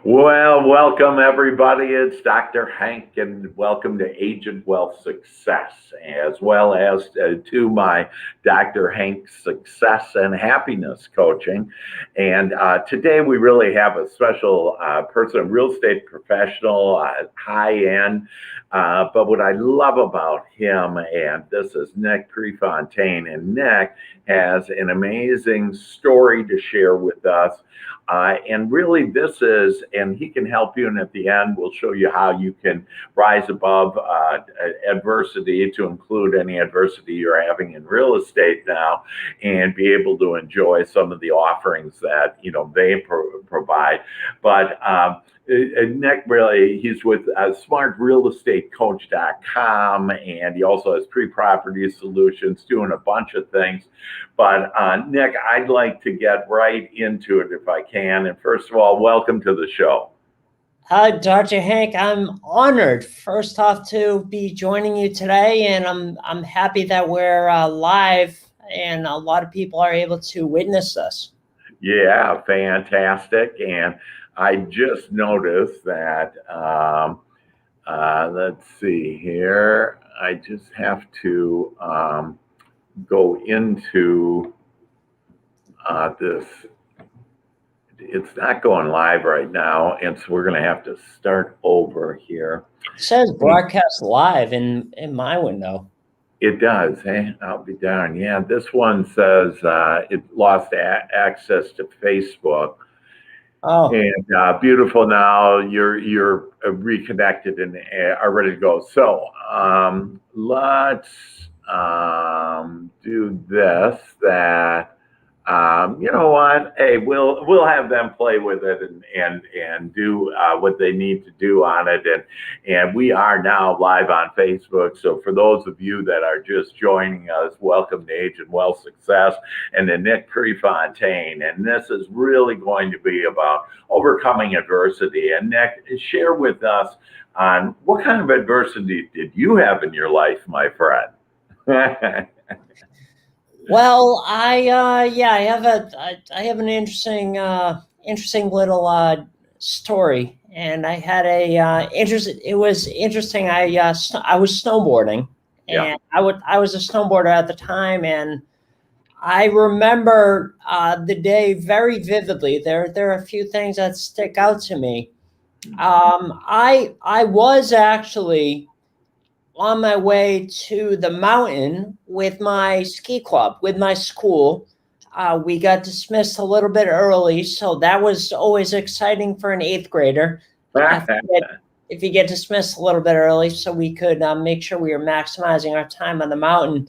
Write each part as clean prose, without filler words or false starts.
Well, welcome everybody. It's Dr. Hank, and welcome to Agent Wealth Success, as well as to my Dr. Hank Success and Happiness Coaching. And today we really have a special person, a real estate professional, high end. But what I love about him, and this is Nick Prefontaine, and Nick has an amazing story to share with us. And really, and he can help you. And at the end, we'll show you how you can rise above adversity to include any adversity you're having in real estate now and be able to enjoy some of the offerings that, they provide. But Nick, really, he's with smartrealestatecoach.com, and he also has pre-property solutions, doing a bunch of things. But Nick, I'd like to get right into it if I can. And first of all, welcome to the show. Hi, Dr. Hank. I'm honored, first off, to be joining you today, and I'm happy that we're live and a lot of people are able to witness this. Yeah, fantastic. And I just noticed that, let's see here, I just have to go into this. It's not going live right now, and so we're going to have to start over here. It says broadcast live in my window. It does, hey? I'll be darned. Yeah, this one says it lost access to Facebook. Oh, and beautiful. Now you're reconnected and are ready to go. So let's do this. That you know what? Hey, we'll have them play with it and do what they need to do on it. And we are now live on Facebook. So for those of you that are just joining us, welcome to Age and Wealth Success and to Nick Prefontaine. And this is really going to be about overcoming adversity. And Nick, share with us on what kind of adversity did you have in your life, my friend? well, I have an interesting little story, and I had it was interesting. I was snowboarding, and I was a snowboarder at the time, and I remember the day very vividly. There are a few things that stick out to me. I was actually on my way to the mountain with my ski club, with my school. We got dismissed a little bit early, so that was always exciting for an 8th grader. If you get dismissed a little bit early, so we could make sure we were maximizing our time on the mountain.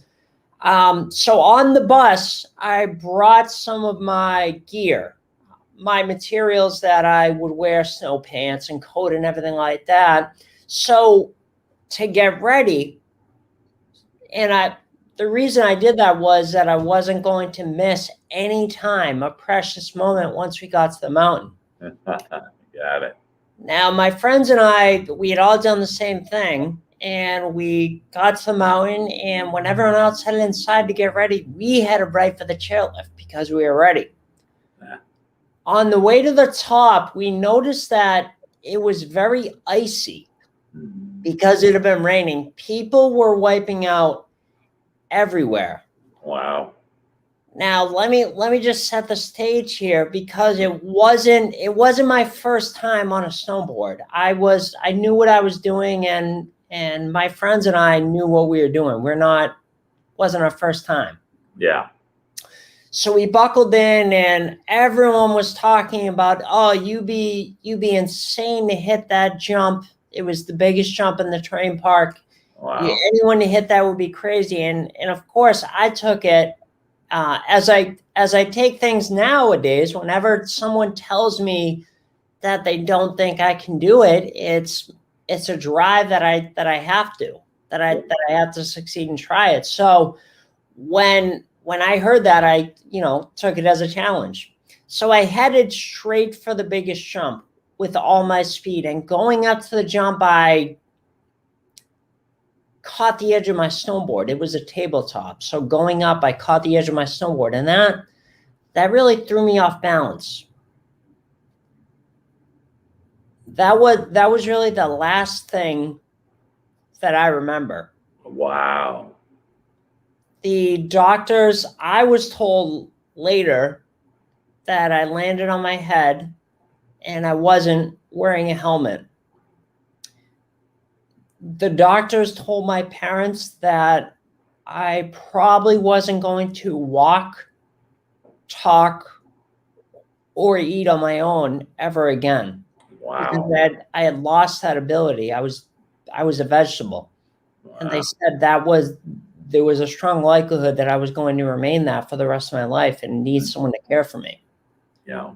So on the bus, I brought some of my gear, my materials that I would wear, snow pants and coat and everything like that. So to get ready, and the reason I did that was that I wasn't going to miss any time, a precious moment once we got to the mountain. Got it. Now, my friends and I, we had all done the same thing, and we got to the mountain, and when everyone else headed inside to get ready, we headed right for the chairlift because we were ready. On the way to the top, we noticed that it was very icy because it had been raining. People were wiping out everywhere. Wow. Now, let me just set the stage here, because it wasn't my first time on a snowboard. I knew what I was doing, and my friends and I knew what we were doing. Wasn't our first time. Yeah. So we buckled in, and everyone was talking about, oh, you'd be insane to hit that jump. It was the biggest jump in the terrain park. Wow. Anyone to hit that would be crazy. And of course, I took it as I take things nowadays. Whenever someone tells me that they don't think I can do it, it's a drive that I have to succeed and try it. So when I heard that, I took it as a challenge. So I headed straight for the biggest jump with all my speed, and going up to the jump, I caught the edge of my snowboard. It was a tabletop. So going up, I caught the edge of my snowboard, and that really threw me off balance. that was really the last thing that I remember. Wow. The doctors, I was told later that I landed on my head and I wasn't wearing a helmet. The doctors told my parents that I probably wasn't going to walk, talk, or eat on my own ever again, because Wow. I had lost that ability. I was a vegetable, and they Wow. said there was a strong likelihood that I was going to remain that for the rest of my life and need someone to care for me. Yeah.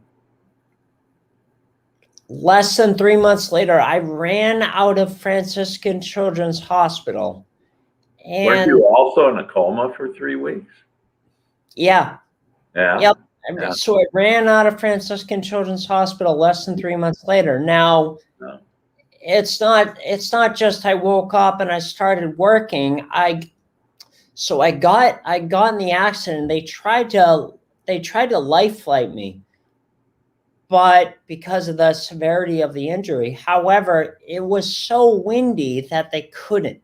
Less than 3 months later, I ran out of Franciscan Children's Hospital. Weren't And you also in a coma for 3 weeks? yeah, Yeah. yep. Yeah. So I ran out of Franciscan Children's Hospital less than 3 months later. Now, No. it's not just I woke up and I started working. I got in the accident. They tried to life flight me, but because of the severity of the injury. However, it was so windy that they couldn't.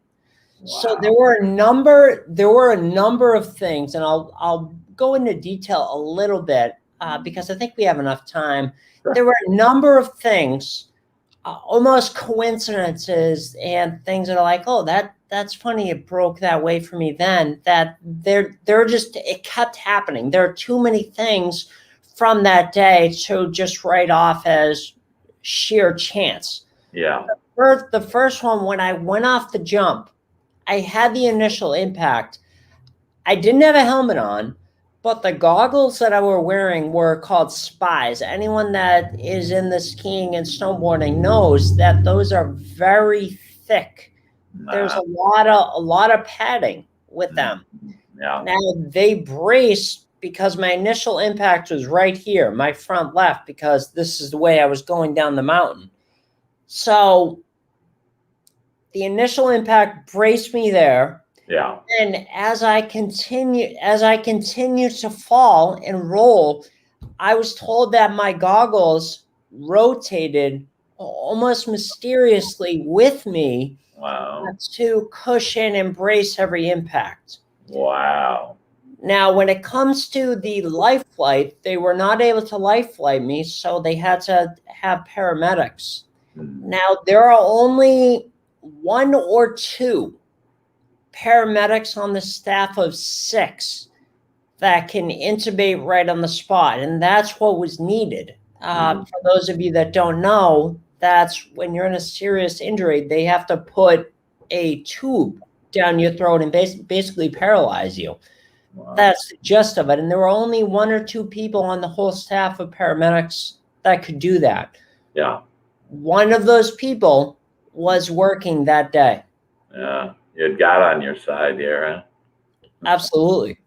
So there Wow. were a number of things, and I'll go into detail a little bit because I think we have enough time. Sure. There were a number of things, almost coincidences, and things that are like, oh, that's funny. It broke that way for me then. That it kept happening. There are too many things from that day to just write off as sheer chance. Yeah. The first one, when I went off the jump, I had the initial impact. I didn't have a helmet on, but the goggles that I were wearing were called spies. Anyone that is in the skiing and snowboarding knows that those are very thick. There's a lot of padding with them. Yeah. Now they brace because my initial impact was right here, my front left, because this is the way I was going down the mountain. So the initial impact braced me there. Yeah. And as I continued to fall and roll, I was told that my goggles rotated almost mysteriously with me Wow. to cushion and brace every impact. Wow. Now, when it comes to the life flight, they were not able to life flight me, so they had to have paramedics. Now, there are only one or two paramedics on the staff of 6 that can intubate right on the spot, and that's what was needed. For those of you that don't know, that's when you're in a serious injury, they have to put a tube down your throat and basically paralyze you. Wow. That's the gist of it. And there were only 1 or 2 people on the whole staff of paramedics that could do that. Yeah. One of those people was working that day. Yeah. You had God on your side here, huh? Absolutely.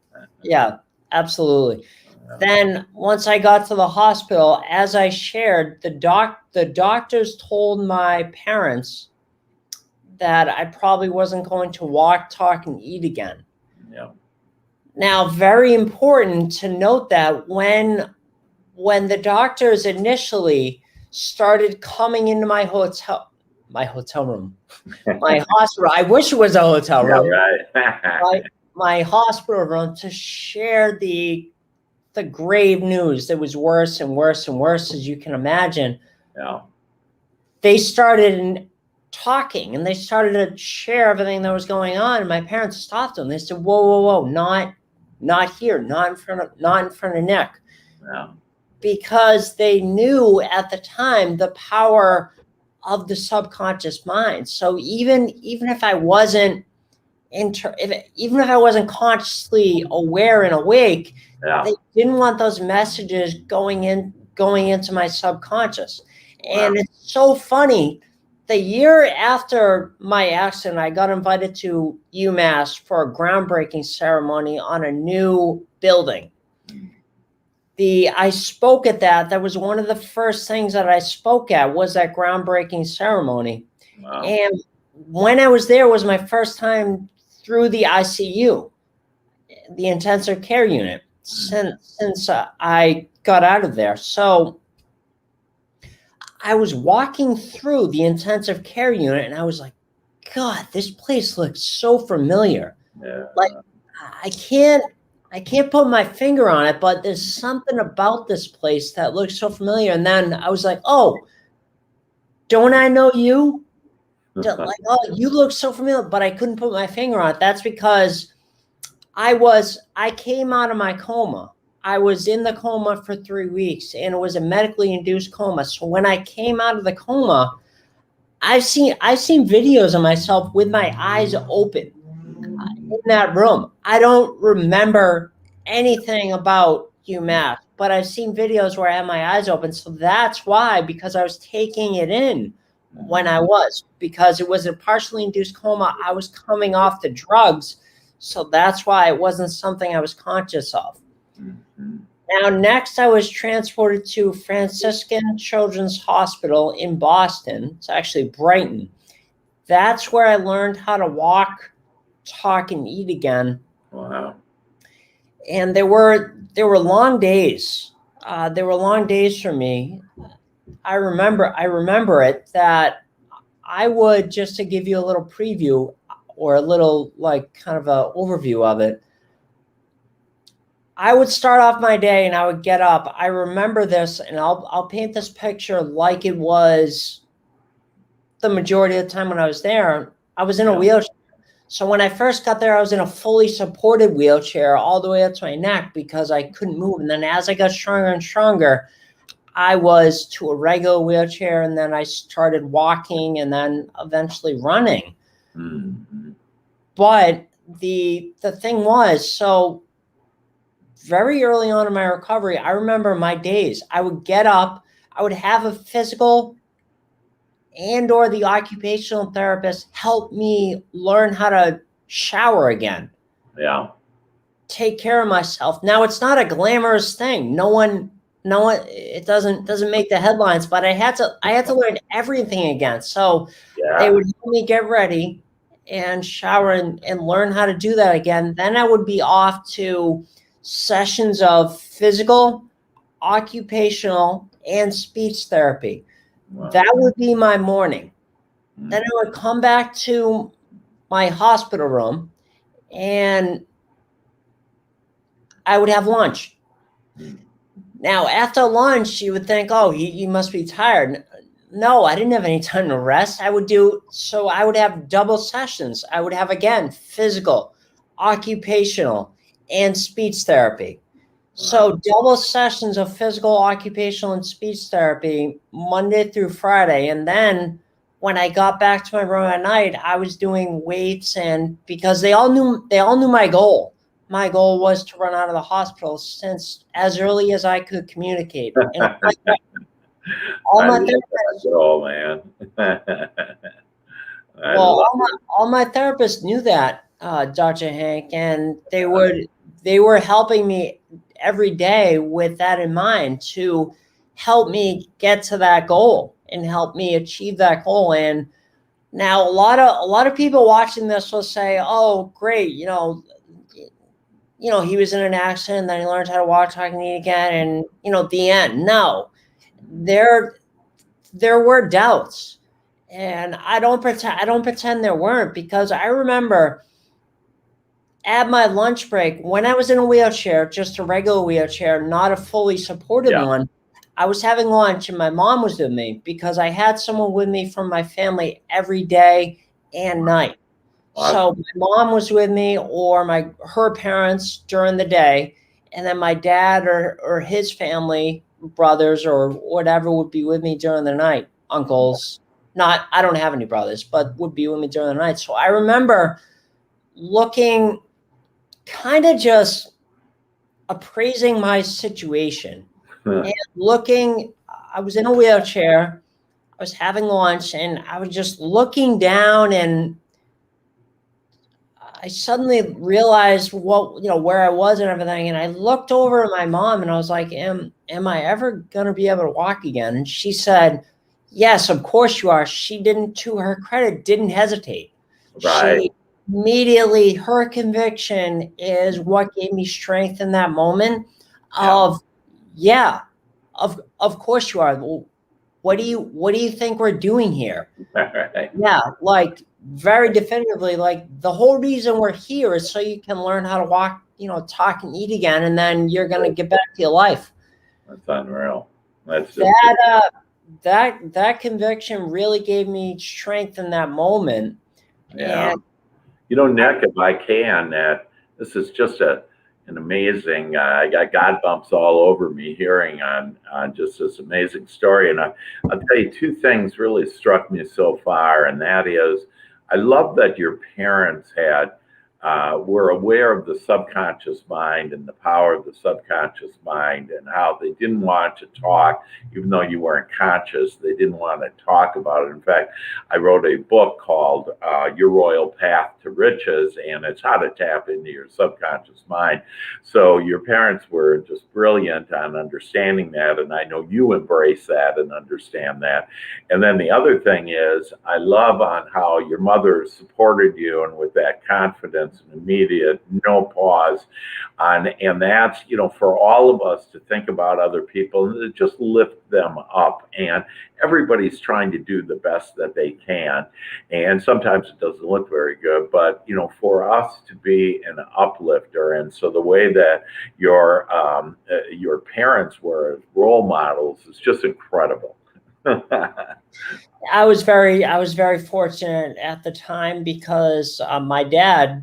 Yeah, absolutely. Yeah. Then once I got to the hospital, as I shared, the doctors told my parents that I probably wasn't going to walk, talk, and eat again. Yeah. Now, very important to note that when the doctors initially started coming into my hotel room, my hospital, I wish it was a hotel room. Yeah, right. my hospital room, to share the grave news that was worse and worse and worse, as you can imagine. Yeah. They started talking and they started to share everything that was going on. And my parents stopped them. They said, "Whoa, whoa, whoa! Not here! Not in front of Nick." Yeah. Because they knew at the time the power of the subconscious mind. So even if I wasn't even if I wasn't consciously aware and awake, Yeah. they didn't want those messages going into my subconscious. Wow. And it's so funny. The year after my accident, I got invited to UMass for a groundbreaking ceremony on a new building. I spoke at that. That was one of the first things that I spoke at, was that groundbreaking ceremony. Wow. And when I was there was my first time through the ICU, the intensive care unit, since I got out of there. So I was walking through the intensive care unit and I was like, God, this place looks so familiar. Yeah. Like I can't I can't put my finger on it, but there's something about this place that looks so familiar. And then I was like, oh, don't I know you? Like, oh, you look so familiar, but I couldn't put my finger on it. That's because I came out of my coma. I was in the coma for 3 weeks and it was a medically induced coma. So when I came out of the coma, I've seen videos of myself with my eyes open in that room. I don't remember anything about UMass, but I've seen videos where I have my eyes open. So that's why, because I was taking it in when I was, because it was a partially induced coma. I was coming off the drugs. So that's why it wasn't something I was conscious of. Mhm. Now, next, I was transported to Franciscan Children's Hospital in Boston. It's actually Brighton. That's where I learned how to walk, talk, and eat again. Wow. And there were long days. There were long days for me. I remember it that I would, just to give you a little preview or a little like kind of a overview of it. I would start off my day and I would get up. I remember this, and I'll paint this picture like it was the majority of the time when I was there. I was in a Yeah. wheelchair. So when I first got there, I was in a fully supported wheelchair all the way up to my neck because I couldn't move. And then as I got stronger and stronger, I was to a regular wheelchair, and then I started walking and then eventually running. Mhm. But the thing was, so very early on in my recovery, I remember my days. I would get up, I would have a physical and or the occupational therapist help me learn how to shower again, Yeah. take care of myself. Now it's not a glamorous thing. No one it doesn't make the headlines, but I had to learn everything again. So they Yeah. would help me get ready and shower and learn how to do that again. Then I would be off to sessions of physical, occupational, and speech therapy. Wow. That would be my morning. Then Mhm. I would come back to my hospital room and I would have lunch. Mhm. Now, after lunch, you would think, oh, you must be tired. No, I didn't have any time to rest. I would have double sessions. I would have, again, physical, occupational, and speech therapy. Wow. So double sessions of physical, occupational, and speech therapy Monday through Friday. And then when I got back to my room at night, I was doing weights, and because they all knew my goal. My goal was to run out of the hospital since as early as I could communicate. And all I my love that therapists, girl, man. I well, love all my therapists knew that, Dr. Hank, and they were helping me every day with that in mind to help me get to that goal and help me achieve that goal. And now a lot of people watching this will say, "Oh, great, he was in an accident, then he learned how to walk, talk, and eat again, and the end." No, there were doubts, and I don't pretend there weren't, because I remember at my lunch break when I was in a wheelchair, just a regular wheelchair, not a fully supported Yeah. one. I was having lunch and my mom was with me because I had someone with me from my family every day and night. So Awesome. my mom was with me, or her parents during the day, and then my dad or his family, brothers or whatever, would be with me during the night. Uncles, not I don't have any brothers, but would be with me during the night. So I remember looking, kind of just appraising my situation and looking. I was in a wheelchair. I was having lunch, and I was just looking down, and I suddenly realized where I was and everything. And I looked over at my mom and I was like, am I ever going to be able to walk again? And she said, yes, of course you are. She didn't, to her credit, didn't hesitate. Right. She immediately, her conviction is what gave me strength in that moment Yeah. of, yeah, of course you are. what do you think we're doing here? Right. Yeah, like very definitively, like the whole reason we're here is so you can learn how to walk, talk and eat again, and then you're gonna get back to your life. That's unreal. That's just That conviction really gave me strength in that moment. yeah. And Nick, if I can, this is just an amazing. I got God bumps all over me hearing on just this amazing story, and I'll tell you two things really struck me so far, and that is, I love that your parents were aware of the subconscious mind and the power of the subconscious mind, and how they didn't want to talk, even though you weren't conscious. They didn't want to talk about it. In fact, I wrote a book called Your Royal Path to Riches, and it's how to tap into your subconscious mind. So your parents were just brilliant on understanding that, and I know you embrace that and understand that. And then the other thing is, I love on how your mother supported you, and with that confidence and immediate, no pause on, and that's, for all of us to think about other people and to just lift them up. And everybody's trying to do the best that they can, and sometimes it doesn't look very good, but for us to be an uplifter. And so the way that your parents were role models is just incredible. I was very fortunate at the time because my dad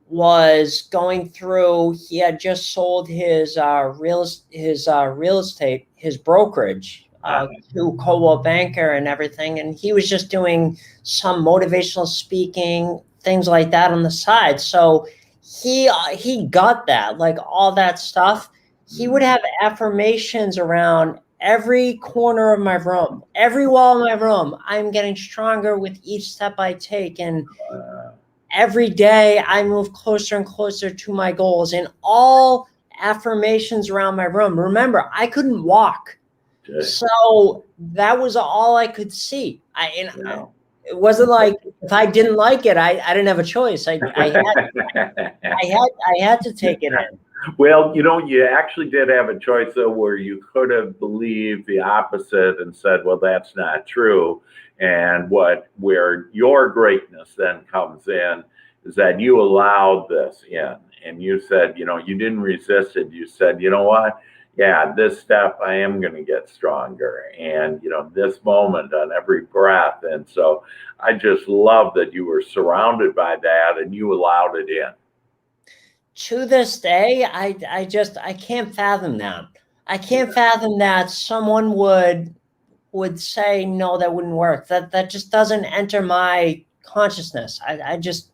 was going through. He had just sold his real estate, his brokerage, to Coldwell Banker and everything, and he was just doing some motivational speaking, things like that on the side. So he got that, like all that stuff. He would have affirmations around every corner of my room, every wall of my room. I'm getting stronger with each step I take, and every day I move closer and closer to my goals, and all affirmations around my room. Remember, I couldn't walk. So that was all I could see. It wasn't like if I didn't like it, I didn't have a choice. I had to take it in. Well, you actually did have a choice, though, where you could have believed the opposite and said, well, that's not true. And where your greatness then comes in is that you allowed this in, and you said, you didn't resist it. You said, you know what? Yeah, this step, I am going to get stronger. And, this moment on every breath. And so I just love that you were surrounded by that and you allowed it in. To this day, I can't fathom that. I can't fathom that someone would say, no, that wouldn't work. That just doesn't enter my consciousness. I don't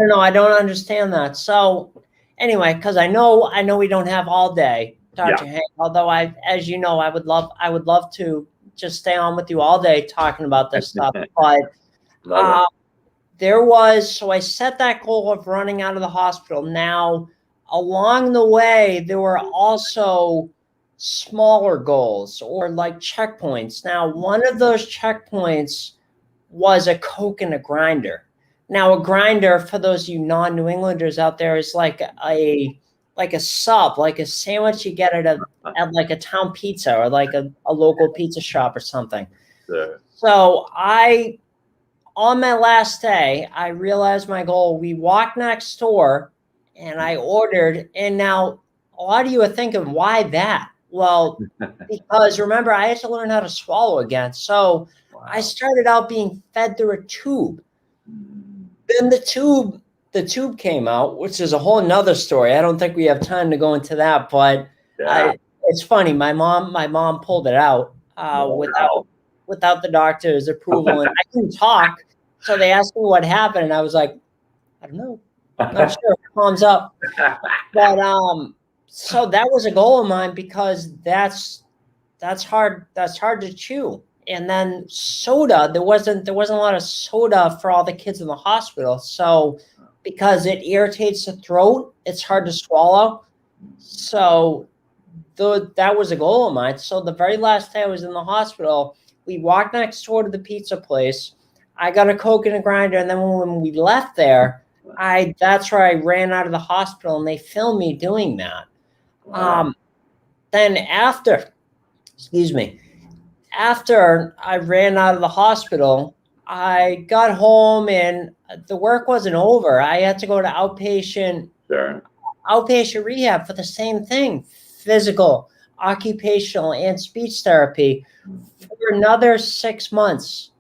know. I don't understand that. So anyway, because I know we don't have all day, Dr. Hank, although as you know, I would love to just stay on with you all day talking about this stuff. But so I set that goal of running out of the hospital. Now, along the way, there were also smaller goals, or like checkpoints. Now, one of those checkpoints was a Coke and a grinder. Now, a grinder, for those of you non-New Englanders out there, is like a sub, like a sandwich you get at like a town pizza, or like a local pizza shop or something. Sure. So on my last day, I realized my goal. We walked next door and I ordered. And now a lot of you are thinking, why that? Well, because remember, I had to learn how to swallow again. So I started out being fed through a tube. Then the tube came out, which is a whole nother story. I don't think we have time to go into that, but it's funny. My mom pulled it out without the doctor's approval, and I couldn't talk. So they asked me what happened, and I was like, I don't know, not sure. Palms up. But so that was a goal of mine, because that's hard. That's hard to chew. And then soda, there wasn't a lot of soda for all the kids in the hospital. So because it irritates the throat, it's hard to swallow. So that was a goal of mine. So the very last day I was in the hospital, we walked next door to the pizza place. I got a Coke and a grinder, and then when we left there, that's where I ran out of the hospital, and they filmed me doing that. Then after after I ran out of the hospital, I got home and the work wasn't over. I had to go to Sure. outpatient rehab for the same thing, physical, occupational, and speech therapy for another 6 months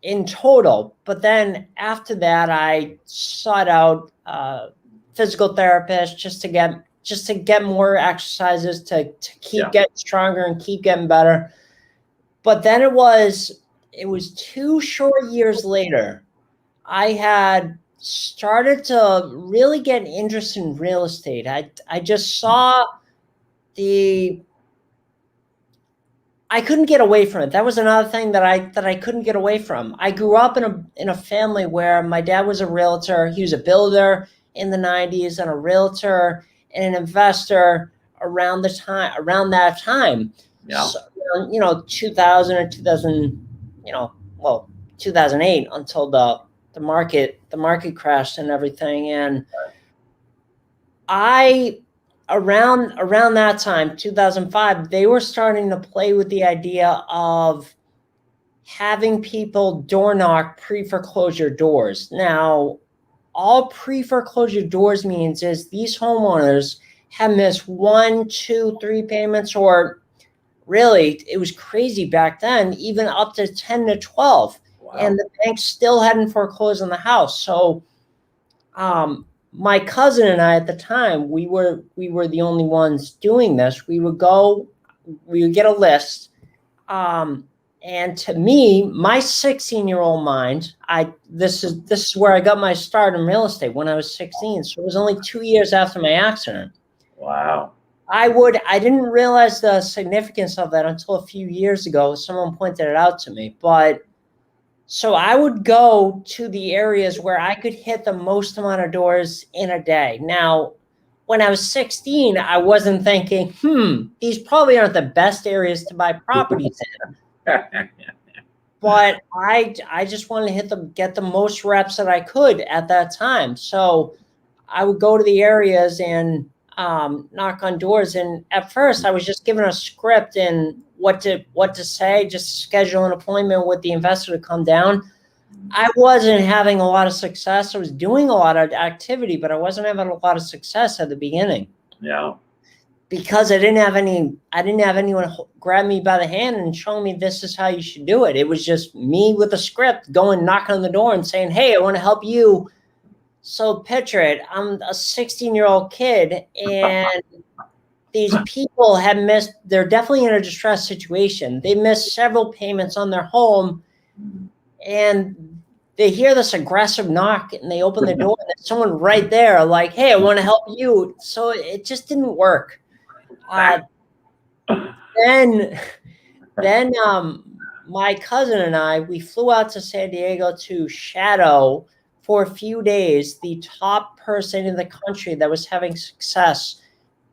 in total. But then after that, I sought out physical therapists just to get more exercises to keep getting stronger and keep getting better. But then it was 2 short years later, I had started to really get interested in real estate. I just saw the I couldn't get away from it. That was another thing that I couldn't get away from. I grew up in a family where my dad was a realtor. He was a builder in the 90s and a realtor and an investor around that time. Yeah. So, 2000 or 2000, 2008 until the market crashed and everything. And I around that time, 2005, they were starting to play with the idea of having people door knock pre-foreclosure doors. Now, all pre-foreclosure doors means is these homeowners have missed 1, 2, 3 payments, or really, it was crazy back then, even up to 10 to 12. Wow. And the bank still hadn't foreclosed on the house. So my cousin and I at the time, we were the only ones doing this. We would get a list. And to me, my 16-year-old mind, this is where I got my start in real estate when I was 16. So it was only 2 years after my accident. Wow. I didn't realize the significance of that until a few years ago. Someone pointed it out to me. But so I would go to the areas where I could hit the most amount of doors in a day. Now, when I was 16, I wasn't thinking, these probably aren't the best areas to buy properties in. But I just wanted to get the most reps that I could at that time. So I would go to the areas and knock on doors. And at first, I was just given a script and what to say, just schedule an appointment with the investor to come down. I wasn't having a lot of success. I was doing a lot of activity, but I wasn't having a lot of success at the beginning. Yeah. Because I didn't have anyone grab me by the hand and show me this is how you should do it. It was just me with a script going knocking on the door and saying, "Hey, I want to help you." So picture it. I'm a 16-year-old kid, and these people have missed. They're definitely in a distressed situation. They missed several payments on their home, and they hear this aggressive knock, and they open the door, and there's someone right there, like, "Hey, I want to help you." So it just didn't work. Then my cousin and I, we flew out to San Diego to shadow for a few days the top person in the country that was having success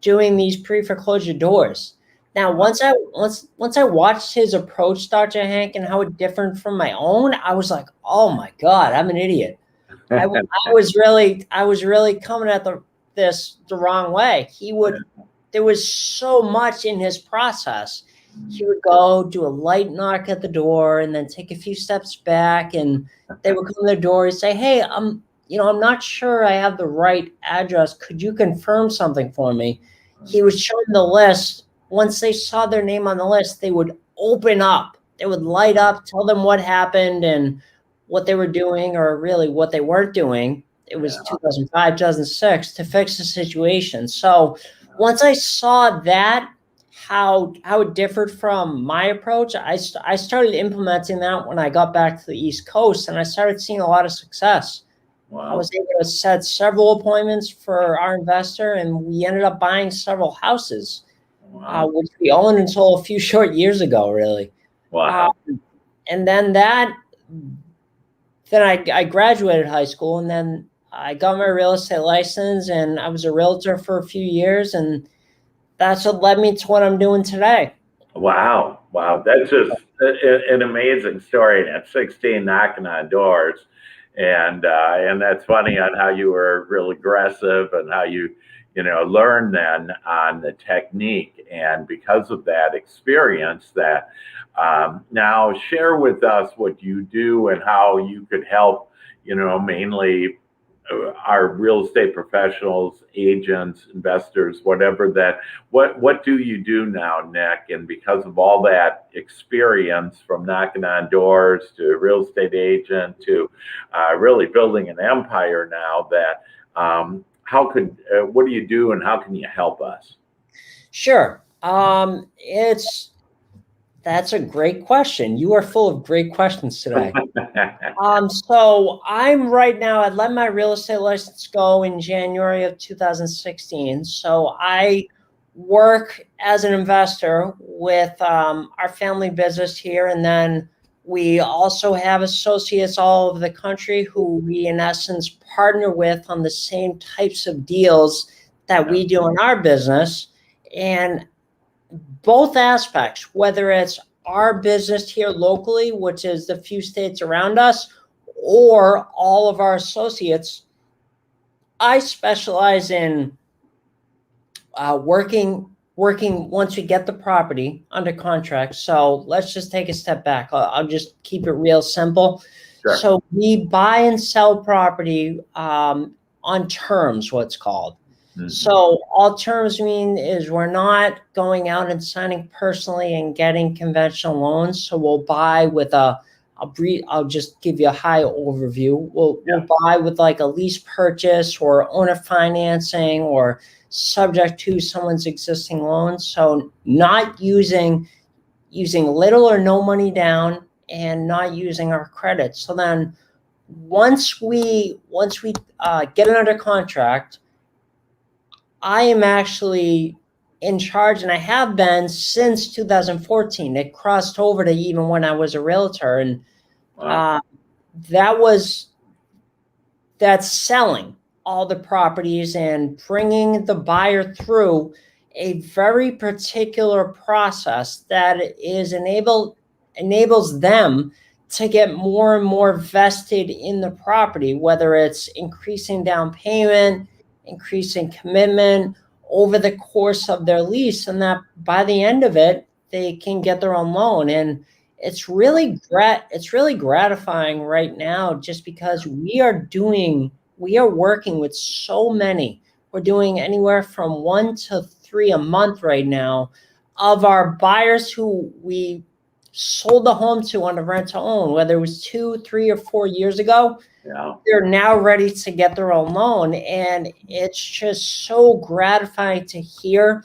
doing these pre-foreclosure doors. Now, once I watched his approach, Dr. Hank, and how it differed from my own, I was like, "Oh my God, I'm an idiot." I was really coming at this the wrong way. There was so much in his process. He would go do a light knock at the door and then take a few steps back, and they would come to the door and say, "Hey, I'm not sure I have the right address. Could you confirm something for me?" He would show them the list. Once they saw their name on the list, they would open up. They would light up, tell them what happened and what they were doing, or really what they weren't doing. It was 2005, 2006 to fix the situation. So once I saw that, how it differed from my approach, I started implementing that when I got back to the East Coast, and I started seeing a lot of success. Wow. I was able to set several appointments for our investor, and we ended up buying several houses, which we owned until a few short years ago, really. Wow. And then I graduated high school, and then I got my real estate license, and I was a realtor for a few years, and that's what led me to what I'm doing today. Wow. That's just an amazing story. And at 16, knocking on doors, and that's funny on how you were real aggressive and how you learn then on the technique. And because of that experience, that now share with us what you do and how you could help, mainly our real estate professionals, agents, investors, whatever that, what do you do now, Nick? And because of all that experience from knocking on doors to real estate agent to really building an empire now, that what do you do and how can you help us? Sure. That's a great question. You are full of great questions today. So I'm right now, I let my real estate license go in January of 2016. So I work as an investor with our family business here. And then we also have associates all over the country who we, in essence, partner with on the same types of deals that we do in our business. And both aspects, whether it's our business here locally, which is the few states around us, or all of our associates, I specialize in working once we get the property under contract. So let's just take a step back. I'll just keep it real simple. Sure. So we buy and sell property on terms, what's called. Mm-hmm. So all terms mean is we're not going out and signing personally and getting conventional loans. So we'll buy with I'll just give you a high overview. We'll buy with like a lease purchase or owner financing or subject to someone's existing loan. So not using little or no money down and not using our credit. So then once we get it under contract, I am actually in charge, and I have been since 2014. It crossed over to even when I was a realtor, and wow. That's selling all the properties and bringing the buyer through a very particular process that enables them to get more and more vested in the property, whether it's increasing down payment, increasing commitment over the course of their lease, and that by the end of it, they can get their own loan. And it's really gratifying right now, just because we are working with so many. We're doing anywhere from 1 to 3 a month right now of our buyers who we sold the home to on a rent to own, whether it was 2, 3, or 4 years ago. Yeah. They're now ready to get their own loan. And it's just so gratifying to hear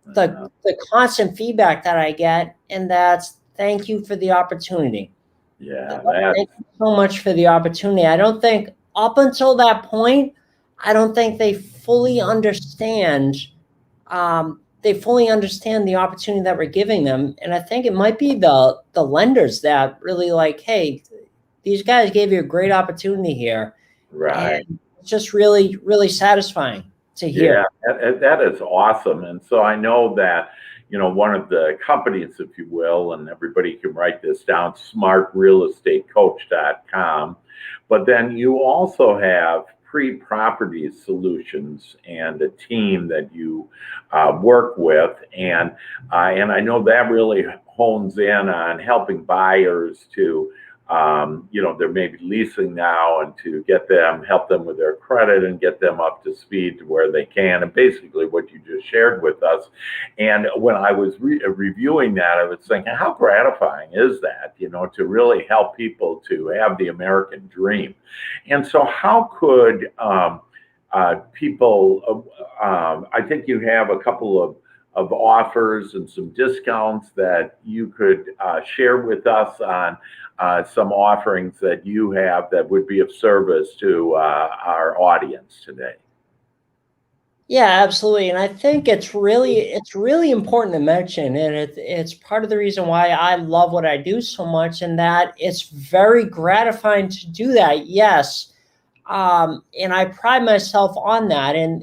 the constant feedback that I get. And that's, thank you for the opportunity. Yeah. Thank you so much for the opportunity. I don't think up until that point, I don't think they fully understand. They fully understand the opportunity that we're giving them. And I think it might be the lenders that really like, hey, these guys gave you a great opportunity here. Right. And it's just really, really satisfying to hear. Yeah, that is awesome. And so I know that, one of the companies, if you will, and everybody can write this down, smartrealestatecoach.com. But then you also have pre-property solutions and a team that you work with. And I know that really hones in on helping buyers to they're maybe leasing now, and to help them with their credit and get them up to speed to where they can. And basically what you just shared with us. And when I was reviewing that, I was thinking, how gratifying is that, to really help people to have the American dream. And so how could people, I think you have a couple of offers and some discounts that you could share with us on some offerings that you have that would be of service to our audience today. Yeah, absolutely. And I think it's really important to mention, and it's part of the reason why I love what I do so much, and that it's very gratifying to do that. Yes. And I pride myself on that, and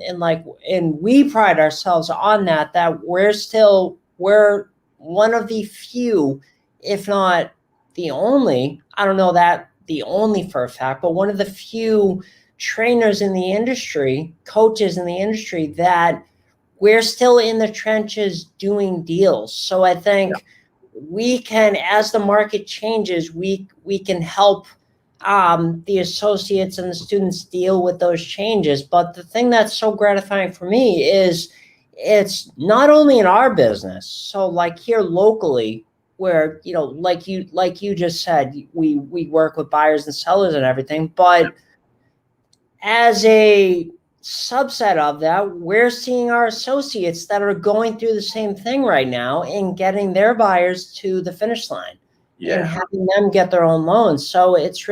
we pride ourselves on that we're one of the few, if not the only, I don't know that the only for a fact, but one of the few trainers in the industry, coaches in the industry, that we're still in the trenches doing deals. So I think we can, as the market changes, we can help the associates and the students deal with those changes. But the thing that's so gratifying for me is it's not only in our business. So like here locally, where, you know, like you just said, we work with buyers and sellers and everything, but as a subset of that, we're seeing our associates that are going through the same thing right now and getting their buyers to the finish line and having them get their own loans. So it's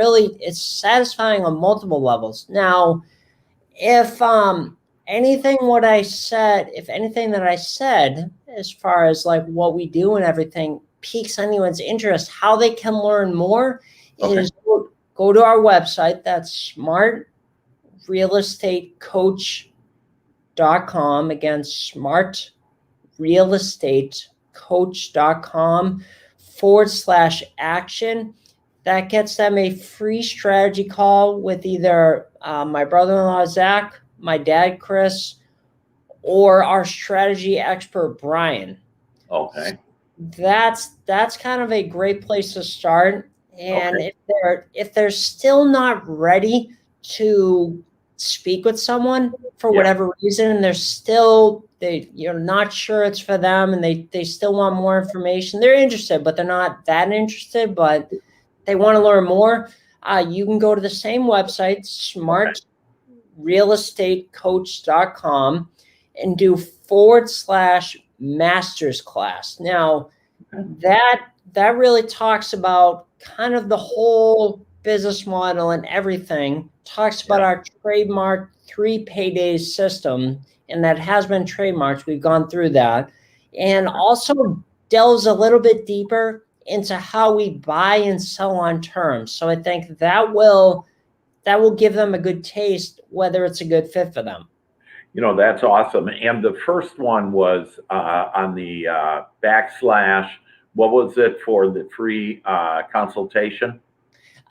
satisfying on multiple levels. Now, if anything that I said as far as like what we do and everything piques anyone's interest, how they can learn more is go to our website. That's smartrealestatecoach.com. Again, smartrealestatecoach.com/action. That gets them a free strategy call with either my brother-in-law, Zach, my dad, Chris, or our strategy expert, Brian. Okay. That's kind of a great place to start. And if they're still not ready to speak with someone for whatever reason, and you're not sure it's for them, and they still want more information, they're interested, but they're not that interested, but they want to learn more, you can go to the same website, smartrealestatecoach.com, and do /masters class. Now, that really talks about kind of the whole business model and everything, talks about our trademark 3 paydays system, and that has been trademarked. We've gone through that, and also delves a little bit deeper into how we buy and sell on terms. So I think that will give them a good taste whether it's a good fit for them. You know, that's awesome. And the first one was on the what was it for the free consultation?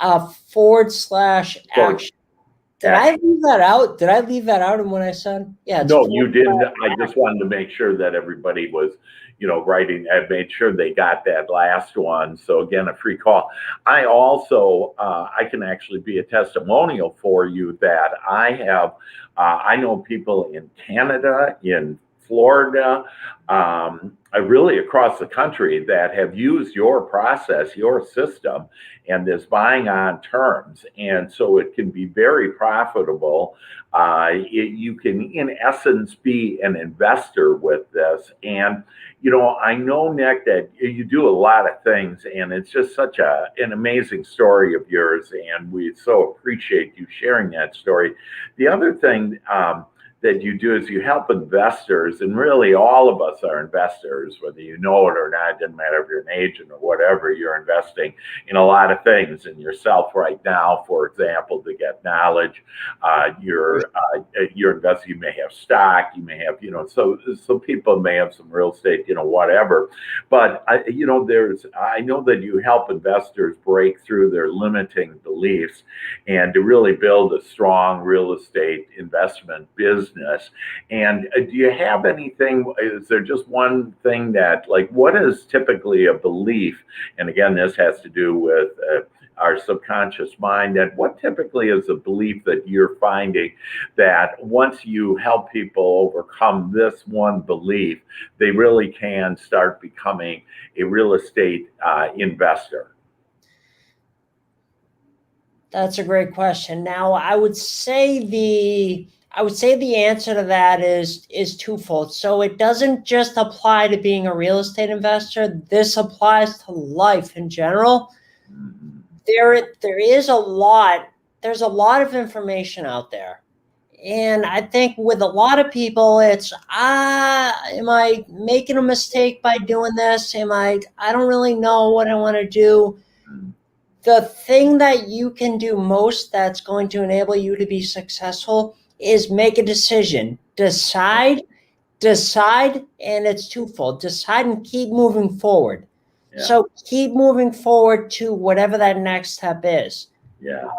/action. Did I leave that out? Did I leave that out in what I said? Yeah. No, you didn't. I just wanted to make sure that everybody was, writing. I made sure they got that last one. So again, a free call. I also, I can actually be a testimonial for you that I have, I know people in Canada, in Florida, really across the country that have used your process, your system, and this buying on terms. And so it can be very profitable. You can, in essence, be an investor with this. And, I know, Nick, that you do a lot of things, and it's just such an amazing story of yours. And we so appreciate you sharing that story. The other thing, that you do is you help investors, and really all of us are investors, whether you know it or not. It doesn't matter if you're an agent or whatever, you're investing in a lot of things in yourself right now, for example, to get knowledge. You're investing, you may have stock, you may have, so people may have some real estate, whatever. But I know that you help investors break through their limiting beliefs and to really build a strong real estate investment business. And do you have anything, is there just one thing that, like, what is typically a belief? And again, this has to do with our subconscious mind. And what typically is a belief that you're finding that once you help people overcome this one belief, they really can start becoming a real estate investor? That's a great question. Now, I would say the answer to that is twofold. So it doesn't just apply to being a real estate investor. This applies to life in general. There's a lot of information out there. And I think with a lot of people, it's, am I making a mistake by doing this? I don't really know what I want to do. The thing that you can do most that's going to enable you to be successful is make a decision. Decide, and it's twofold. Decide and keep moving forward. Yeah. So keep moving forward to whatever that next step is. Yeah.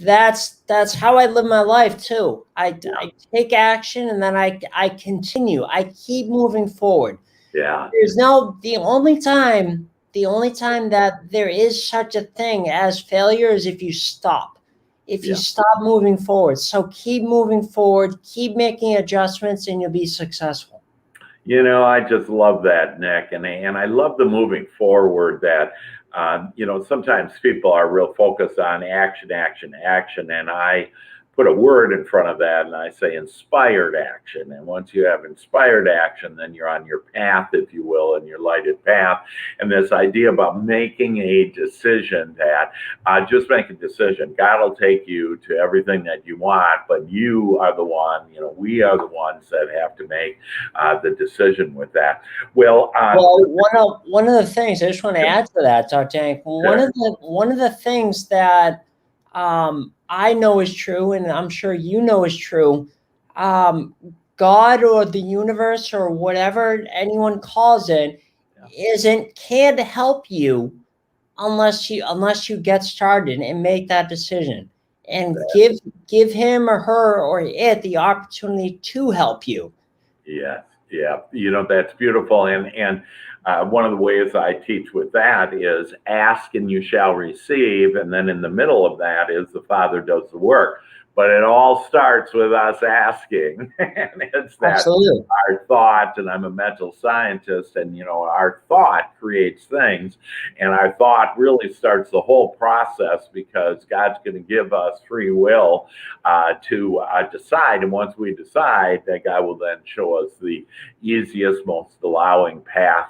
That's how I live my life too. Yeah. I take action and then I continue. I keep moving forward. Yeah. There's no the only time that there is such a thing as failure is if you stop. If you Yeah. stop moving forward. So keep moving forward, keep making adjustments, and you'll be successful. I just love that, Nick, and I love the moving forward that sometimes people are real focused on action, action, action, and I put a word in front of that and I say inspired action. And once you have inspired action, then you're on your path, if you will, and your lighted path. And this idea about making a decision that just make a decision. God will take you to everything that you want, but you are the one, we are the ones that have to make the decision with that. Well, Well, one of the things I just want to add to that, Dr. Hank, sure. one of the things that I know is true, and I'm sure you know is true, um, God or the universe or whatever anyone calls it, can't help you unless you get started and make that decision and give him or her or it the opportunity to help you. Yeah, yeah. That's beautiful. And one of the ways I teach with that is ask and you shall receive. And then in the middle of that is the Father does the work. But it all starts with us asking. And it's that Absolutely. our thought, and I'm a mental scientist, and our thought creates things, and our thought really starts the whole process because God's going to give us free will to decide, and once we decide, that God will then show us the easiest, most allowing path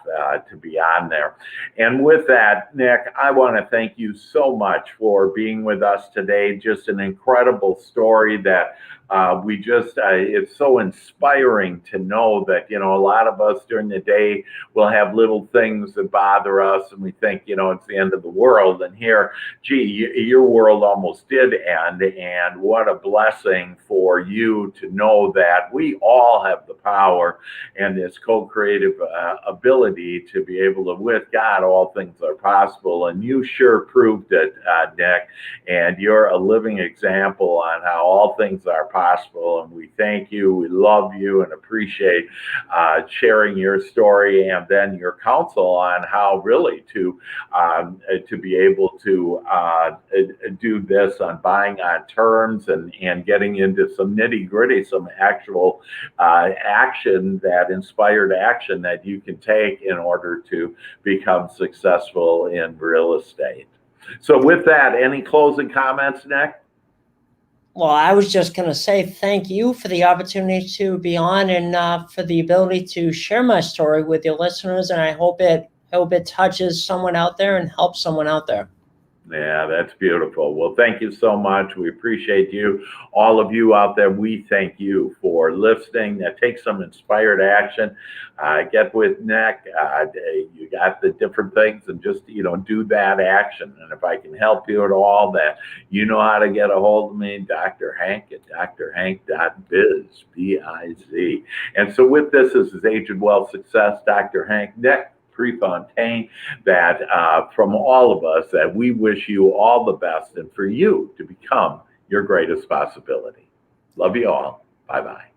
to be on there. And with that, Nick, I want to thank you so much for being with us today. Just an incredible story that it's so inspiring to know that, a lot of us during the day will have little things that bother us and we think, it's the end of the world. And here, gee, your world almost did end. And what a blessing for you to know that we all have the power and this co-creative ability to be able to, with God, all things are possible. And you sure proved it, Nick. And you're a living example on how all things are possible. And we thank you, we love you, and appreciate sharing your story and then your counsel on how really to be able to do this on buying on terms and getting into some nitty gritty, some actual action, that inspired action that you can take in order to become successful in real estate. So with that, any closing comments, Nick? Well, I was just going to say thank you for the opportunity to be on and for the ability to share my story with your listeners. And I hope it touches someone out there and helps someone out there. Yeah, that's beautiful. Well, thank you so much. We appreciate you. All of you out there, we thank you for listening. Take some inspired action. Get with Nick. You got the different things and just, do that action. And if I can help you at all, that you know how to get a hold of me, Dr. Hank at drhank.biz, B-I-Z. And so with this is Agent Wealth Success, Dr. Hank, Nick Prefontaine, that from all of us, that we wish you all the best and for you to become your greatest possibility. Love you all. Bye-bye.